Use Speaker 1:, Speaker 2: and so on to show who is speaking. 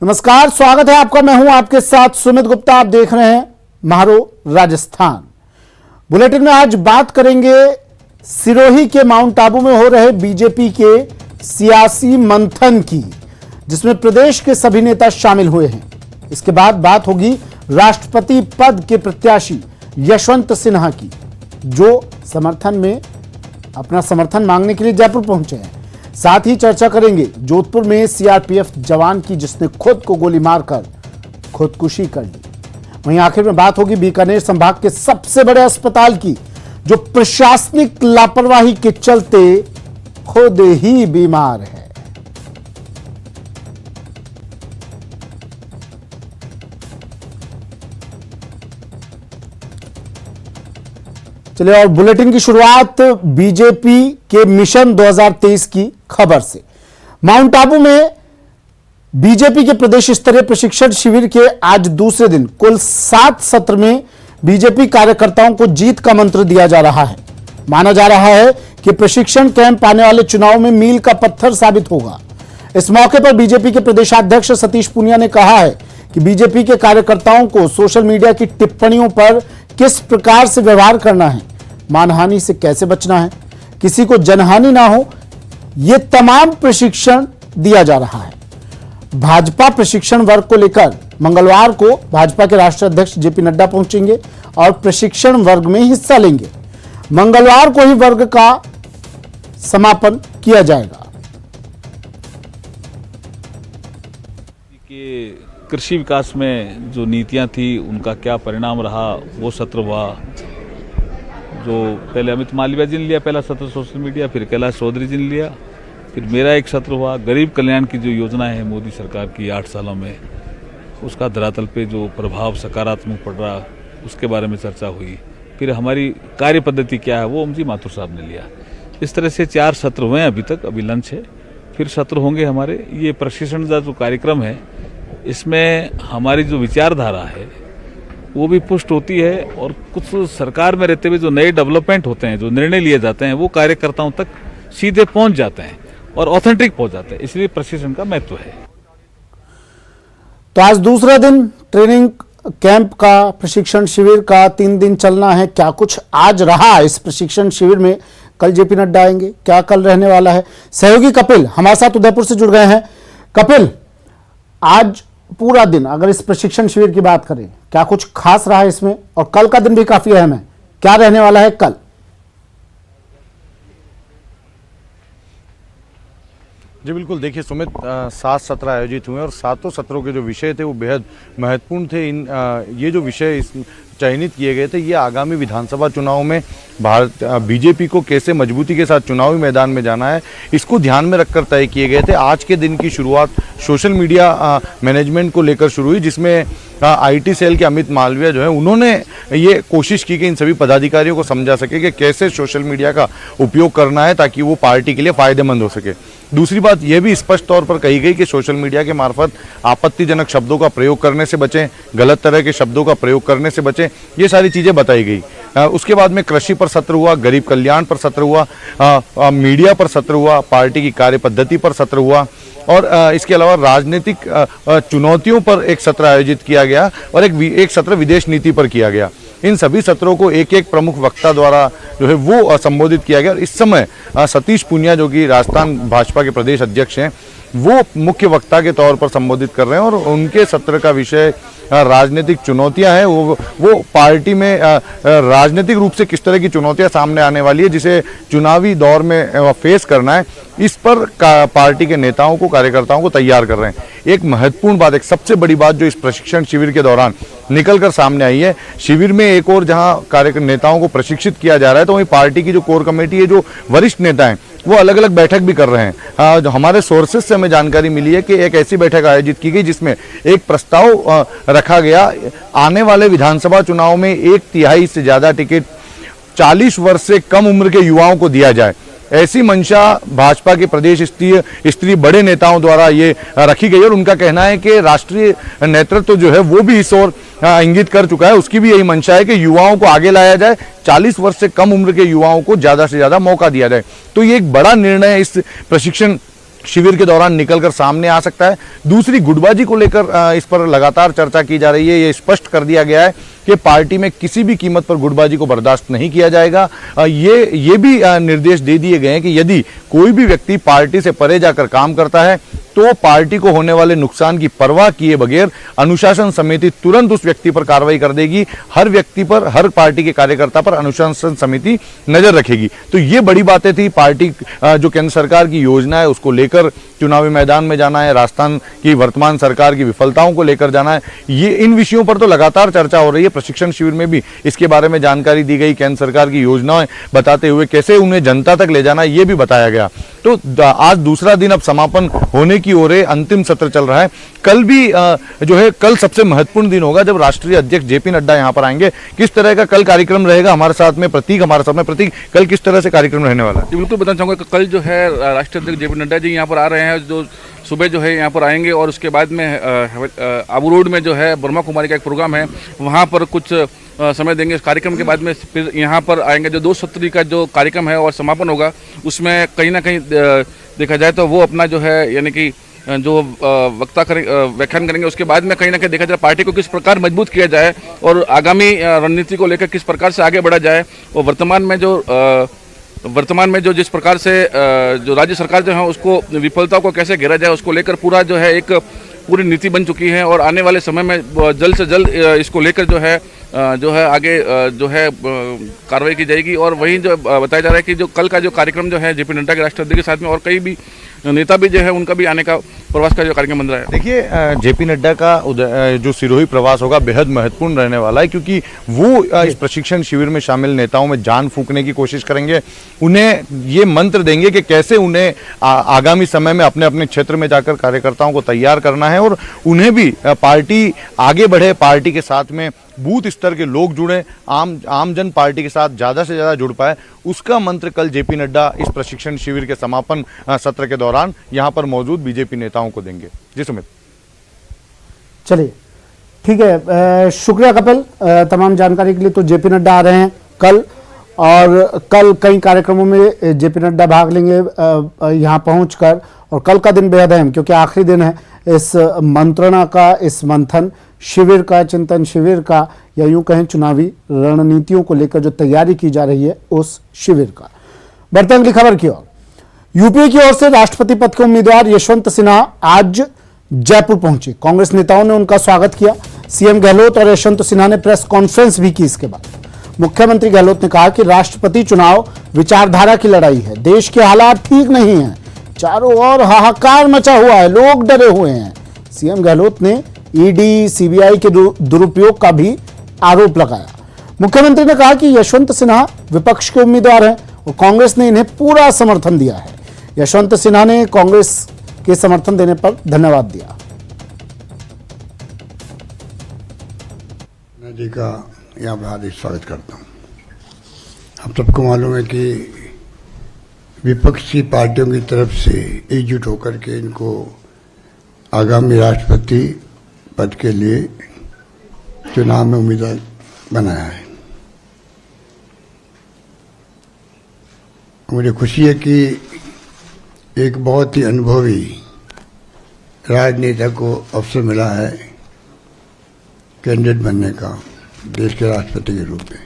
Speaker 1: नमस्कार, स्वागत है आपका। मैं हूं आपके साथ सुमित गुप्ता। आप देख रहे हैं महारो राजस्थान। बुलेटिन में आज बात करेंगे सिरोही के माउंट आबू में हो रहे बीजेपी के सियासी मंथन की, जिसमें प्रदेश के सभी नेता शामिल हुए हैं। इसके बाद बात होगी राष्ट्रपति पद के प्रत्याशी यशवंत सिन्हा की, जो समर्थन में अपना समर्थन मांगने के लिए जयपुर पहुंचे हैं। साथ ही चर्चा करेंगे जोधपुर में सीआरपीएफ जवान की, जिसने खुद को गोली मारकर खुदकुशी कर ली। वहीं आखिर में बात होगी बीकानेर संभाग के सबसे बड़े अस्पताल की, जो प्रशासनिक लापरवाही के चलते खुद ही बीमार है। चलिए, और बुलेटिन की शुरुआत बीजेपी के मिशन 2023 की खबर से। माउंट आबू में बीजेपी के प्रदेश स्तरीय प्रशिक्षण शिविर के आज दूसरे दिन कुल 7 सत्र में बीजेपी कार्यकर्ताओं को जीत का मंत्र दिया जा रहा है। माना जा रहा है कि प्रशिक्षण कैंप आने वाले चुनाव में मील का पत्थर साबित होगा। इस मौके पर बीजेपी के प्रदेशाध्यक्ष सतीश पूनिया ने कहा है कि बीजेपी के कार्यकर्ताओं को सोशल मीडिया की टिप्पणियों पर किस प्रकार से व्यवहार करना है, मानहानि से कैसे बचना है, किसी को जनहानि ना हो, यह तमाम प्रशिक्षण दिया जा रहा है। भाजपा प्रशिक्षण वर्ग को लेकर मंगलवार को भाजपा के राष्ट्रीय अध्यक्ष जेपी नड्डा पहुंचेंगे और प्रशिक्षण वर्ग में हिस्सा लेंगे। मंगलवार को ही वर्ग का समापन किया जाएगा।
Speaker 2: कृषि विकास में जो नीतियां थी उनका क्या परिणाम रहा, वो सत्र हुआ। जो पहले अमित मालवीय जी ने लिया पहला सत्र सोशल मीडिया, फिर कैलाश चौधरी जी ने लिया, फिर मेरा एक सत्र हुआ। गरीब कल्याण की जो योजनाएं हैं मोदी सरकार की 8 सालों में, उसका धरातल पे जो प्रभाव सकारात्मक पड़ रहा, उसके बारे में चर्चा हुई। फिर हमारी कार्य पद्धति क्या है, वो अमजी माथुर साहब ने लिया। इस तरह से 4 सत्र हुए हैं अभी तक, अभी लंच है, फिर सत्र होंगे हमारे। ये प्रशिक्षण का जो कार्यक्रम है, इसमें हमारी जो विचारधारा है वो भी पुष्ट होती है, और कुछ सरकार में रहते हुए जो नए डेवलपमेंट होते हैं, जो निर्णय लिए जाते हैं, वो कार्यकर्ताओं तक सीधे पहुंच जाते हैं और ऑथेंटिक पहुंच जाते हैं। इसलिए प्रशिक्षण का महत्व है।
Speaker 1: तो आज दूसरा दिन ट्रेनिंग कैंप का, प्रशिक्षण शिविर का 3 दिन चलना है। क्या कुछ आज रहा इस प्रशिक्षण शिविर में? कल जेपी नड्डा आएंगे, क्या कल रहने वाला है? सहयोगी कपिल हमारे साथ उदयपुर से जुड़ गए हैं। कपिल, आज पूरा दिन अगर इस प्रशिक्षण शिविर की बात करें, क्या कुछ खास रहा है इसमें? और कल का दिन भी काफी अहम है, क्या रहने वाला है कल?
Speaker 3: जी बिल्कुल, देखिए सुमित, 7 सत्र आयोजित हुए और 7 सत्रों के जो विषय थे वो बेहद महत्वपूर्ण थे। ये जो विषय चयनित किए गए थे, ये आगामी विधानसभा चुनाव में बीजेपी को कैसे मजबूती के साथ चुनावी मैदान में जाना है, इसको ध्यान में रखकर तय किए गए थे। आज के दिन की शुरुआत सोशल मीडिया मैनेजमेंट को लेकर शुरू हुई, जिसमें आईटी सेल के अमित मालवीय जो है, उन्होंने ये कोशिश की कि इन सभी पदाधिकारियों को समझा सके कि कैसे सोशल मीडिया का उपयोग करना है ताकि वो पार्टी के लिए फ़ायदेमंद हो सके। दूसरी बात यह भी स्पष्ट तौर पर कही गई कि सोशल मीडिया के मार्फत आपत्तिजनक शब्दों का प्रयोग करने से बचें, गलत तरह के शब्दों का प्रयोग करने से बचें, ये सारी चीज़ें बताई गई। उसके बाद में कृषि पर सत्र हुआ, गरीब कल्याण पर सत्र हुआ, मीडिया पर सत्र हुआ, पार्टी की कार्य पद्धति पर सत्र हुआ, और इसके अलावा राजनीतिक चुनौतियों पर एक सत्र आयोजित किया गया, और एक सत्र विदेश नीति पर किया गया। इन सभी सत्रों को एक एक प्रमुख वक्ता द्वारा जो है वो संबोधित किया गया। और इस समय सतीश पूनिया, जो कि राजस्थान भाजपा के प्रदेश अध्यक्ष हैं, वो मुख्य वक्ता के तौर पर संबोधित कर रहे हैं, और उनके सत्र का विषय राजनीतिक चुनौतियां हैं। वो पार्टी में राजनीतिक रूप से किस तरह की चुनौतियां सामने आने वाली है, जिसे चुनावी दौर में फेस करना है, इस पर पार्टी के नेताओं को, कार्यकर्ताओं को तैयार कर रहे हैं। एक महत्वपूर्ण बात, एक सबसे बड़ी बात जो इस प्रशिक्षण शिविर के दौरान निकलकर सामने आई है, शिविर में एक और जहां नेताओं को प्रशिक्षित किया जा रहा है, तो वहीं पार्टी की जो कोर कमेटी है, जो वरिष्ठ नेता हैं, वो अलग अलग बैठक भी कर रहे हैं। जो हमारे सोर्सेज से हमें जानकारी मिली है कि एक ऐसी बैठक आयोजित की गई जिसमें एक प्रस्ताव रखा गया, आने वाले विधानसभा चुनाव में 1/3 से ज़्यादा टिकट 40 वर्ष से कम उम्र के युवाओं को दिया जाए। ऐसी मंशा भाजपा के प्रदेश स्तरीय बड़े नेताओं द्वारा ये रखी गई, और उनका कहना है कि राष्ट्रीय नेतृत्व जो है वो भी इस ओर इंगित कर चुका है। उसकी भी यही मंशा है कि युवाओं को आगे लाया जाए, 40 वर्ष से कम उम्र के युवाओं को ज़्यादा से ज़्यादा मौका दिया जाए। तो ये एक बड़ा निर्णय इस प्रशिक्षण शिविर के दौरान निकलकर सामने आ सकता है। दूसरी, गुटबाजी को लेकर इस पर लगातार चर्चा की जा रही है। ये स्पष्ट कर दिया गया है कि पार्टी में किसी भी कीमत पर गुटबाजी को बर्दाश्त नहीं किया जाएगा। ये भी निर्देश दे दिए गए हैं कि यदि कोई भी व्यक्ति पार्टी से परे जाकर काम करता है तो पार्टी को होने वाले नुकसान की परवाह किए बगैर अनुशासन समिति तुरंत उस व्यक्ति पर कार्रवाई कर देगी। हर व्यक्ति पर, हर पार्टी के कार्यकर्ता पर अनुशासन समिति नजर रखेगी। तो ये बड़ी बातें थी। पार्टी जो केंद्र सरकार की योजना है उसको लेकर चुनावी मैदान में जाना है, राजस्थान की वर्तमान सरकार की विफलताओं को लेकर जाना है, ये इन विषयों पर तो लगातार चर्चा हो रही है। प्रशिक्षण शिविर में भी इसके बारे में जानकारी दी गई, केंद्र सरकार की योजनाएं बताते हुए कैसे उन्हें जनता तक ले जाना है ये भी बताया गया। तो आज दूसरा दिन अब समापन होने की ओर है, अंतिम सत्र चल रहा है। कल भी जो है, कल सबसे महत्वपूर्ण दिन होगा जब राष्ट्रीय अध्यक्ष जेपी नड्डा यहां पर आएंगे। किस तरह का कल कार्यक्रम रहेगा, हमारे साथ में प्रतीक, प्रतीक, कल किस तरह से कार्यक्रम रहने वाला है?
Speaker 4: जी बिल्कुल बताना चाहूँगा कि कल जो है राष्ट्रीय अध्यक्ष जेपी नड्डा जी यहाँ पर आ रहे हैं, जो सुबह जो है यहाँ पर आएंगे और उसके बाद में आबू रोड में जो है ब्रह्मा कुमारी का एक प्रोग्राम है, वहाँ पर कुछ समय देंगे। इस कार्यक्रम के बाद में फिर यहाँ पर आएंगे। जो 2 सत्र का जो कार्यक्रम है और समापन होगा उसमें कहीं ना कहीं देखा जाए तो वो अपना जो है यानी कि जो व्याख्यान करेंगे। उसके बाद में कहीं ना कहीं देखा जाए पार्टी को किस प्रकार मजबूत किया जाए और आगामी रणनीति को लेकर किस प्रकार से आगे बढ़ा जाए। और वर्तमान में जो जिस प्रकार से जो राज्य सरकार जो है उसको विफलताओं को कैसे घेरा जाए उसको लेकर पूरा जो है एक पूरी नीति बन चुकी है। और आने वाले समय में जल्द से जल्द इसको लेकर जो है आगे जो है कार्रवाई की जाएगी। और वहीं जो बताया जा रहा है कि जो कल का जो कार्यक्रम जो है जेपी नड्डा के राष्ट्रीय अध्यक्ष के साथ में और कई भी नेता भी जो है उनका भी आने का प्रवास का जो कार्यक्रम बन रहा है।
Speaker 3: देखिए, जेपी नड्डा का जो सिरोही प्रवास होगा बेहद महत्वपूर्ण रहने वाला है, क्योंकि वो इस प्रशिक्षण शिविर में शामिल नेताओं में जान फूंकने की कोशिश करेंगे। उन्हें ये मंत्र देंगे कि कैसे उन्हें आगामी समय में अपने अपने क्षेत्र में जाकर कार्यकर्ताओं को तैयार करना है और उन्हें भी पार्टी आगे बढ़े, पार्टी के साथ में बूथ स्तर के लोग जुड़े, आम जन पार्टी के साथ ज़्यादा से ज़्यादा जुड़ पाए। उसका मंत्र कल जेपी नड्डा इस प्रशिक्षण शिविर के समापन सत्र के दौरान यहाँ पर मौजूद बीजेपी नेताओं को देंगे। जी सुमित,
Speaker 1: चलिए ठीक है, शुक्रिया कपिल तमाम जानकारी के लिए। तो जेपी नड्डा आ रहे हैं कल और कल कई कार्यक्रमों में जेपी नड्डा भाग लेंगे यहाँ पहुंचकर। और कल का दिन बेहद अहम क्योंकि आखिरी दिन है इस मंत्रणा का, इस मंथन शिविर का, चिंतन शिविर का, या यूं कहें चुनावी रणनीतियों को लेकर जो तैयारी की जा रही है उस शिविर का। बढ़ते हैं अगली खबर की ओर। यूपीए की ओर से राष्ट्रपति पद के उम्मीदवार यशवंत सिन्हा आज जयपुर पहुंचे। कांग्रेस नेताओं ने उनका स्वागत किया। सीएम गहलोत और यशवंत सिन्हा ने प्रेस कॉन्फ्रेंस भी की। इसके बाद मुख्यमंत्री गहलोत ने कहा कि राष्ट्रपति चुनाव विचारधारा की लड़ाई है, देश के हालात ठीक नहीं है, चारों ओर हाहाकार मचा हुआ है, लोग डरे हुए हैं। सीएम गहलोत ने ईडी, सीबीआई के दुरुपयोग का भी आरोप लगाया। मुख्यमंत्री ने कहा कि यशवंत सिन्हा विपक्ष के उम्मीदवार हैं और कांग्रेस ने इन्हें पूरा समर्थन दिया है। यशवंत सिन्हा ने कांग्रेस के समर्थन देने पर धन्यवाद दिया।
Speaker 5: मैं जी का यहाँ पर हार्दिक स्वागत करता हूँ। आप सबको मालूम है कि विपक्षी पार्टियों की तरफ से एकजुट होकर के इनको आगामी राष्ट्रपति पद के लिए चुनाव में उम्मीदवार बनाया है। मुझे खुशी है कि एक बहुत ही अनुभवी राजनेता को अवसर मिला है कैंडिडेट बनने का देश के राष्ट्रपति के रूप में।